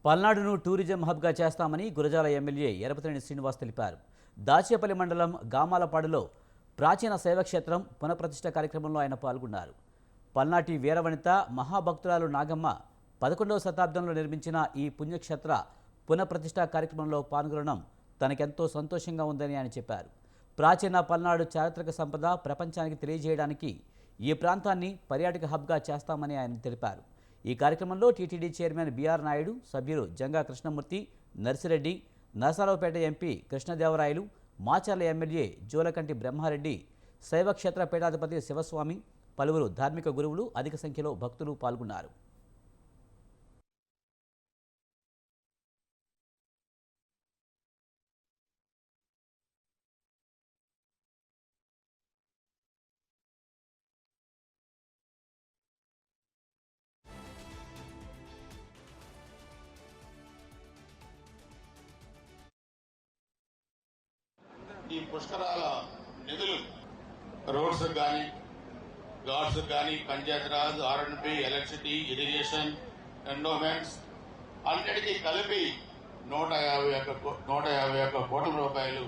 పల్నాడును tourism హబ్గా చేస్తామని Gurazala MLA Yarapathineni Srinivas తెలిపారు. దాచేపల్లి మండలం గామాలపాడులో ప్రాచీన శైవక్షేత్రం పునఃప్రతిష్ఠ కార్యక్రమంలో ఆయన పాల్గొన్నారు. పల్నాటి వీరవనిత మహాభక్తురాలు నాగమ్మ 11వ శతాబ్దంలో నిర్మించిన ఈ పుణ్యక్షేత్ర పునఃప్రతిష్ఠ కార్యక్రమంలో పాల్గొనడం తనకెంతో సంతోషంగా ఉందని ఆయన చెప్పారు. ప్రాచీన పల్నాడు చారిత్రక సంపద ప్రపంచానికి తెలియజేయడానికి ఈ ప్రాంతాన్ని పర్యాటక హబ్గా చేస్తామని ఆయన తెలిపారు. ఈ కార్యక్రమంలో టీటీడీ చైర్మన్ బిఆర్ నాయుడు, సభ్యులు జంగా కృష్ణమూర్తి, నర్సిరెడ్డి, నరసరావుపేట ఎంపీ కృష్ణదేవరాయలు, మాచర్ల ఎమ్మెల్యే జోలకంటి బ్రహ్మారెడ్డి, శైవక్షేత్ర పీఠాధిపతి శివస్వామి, పలువురు ధార్మిక గురువులు అధిక సంఖ్యలో భక్తులు పాల్గొన్నారు. ఈ పుష్కరాల నిధులు రోడ్స్ కానీ, ఘాట్స్ కానీ, పంచాయతీరాజ్, ఆర్ఎండ్బి, ఎలక్ట్రిసిటీ, ఇరిగేషన్, ఎండోమెంట్స్ అన్నిటికీ కలిపి 151 కోట్ల రూపాయలు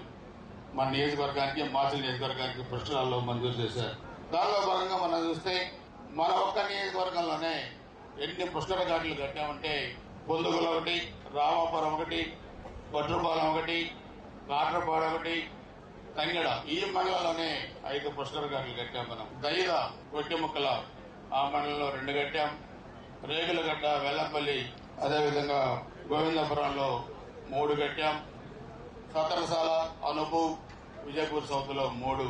మన నియోజకవర్గానికి, మాచల్ నియోజకవర్గానికి పుష్కరాల్లో మంజూరు చేశారు. దానిలో భాగంగా మనం చూస్తే మన ఒక్క నియోజకవర్గంలోనే ఎన్ని పుష్కర ఘాట్లు కట్టామంటే బొందుగుల ఒకటి, రామాపురం ఒకటి, కొట్రపాలెం ఒకటి, కాట్రపాడు ఒకటి, తంగెడ ఈ మండలంలోనే 5 పుష్కర ఘాట్లు కట్టాం. మనం దైద కొట్టిముక్కల ఆ మండలంలో 2 కట్టాం. రేగులగడ్డ, వెల్లంపల్లి, అదేవిధంగా గోవిందపురంలో 3 కట్టాం. సతరసాల, అనుపు, విజయపూర్ సౌత్లో 3.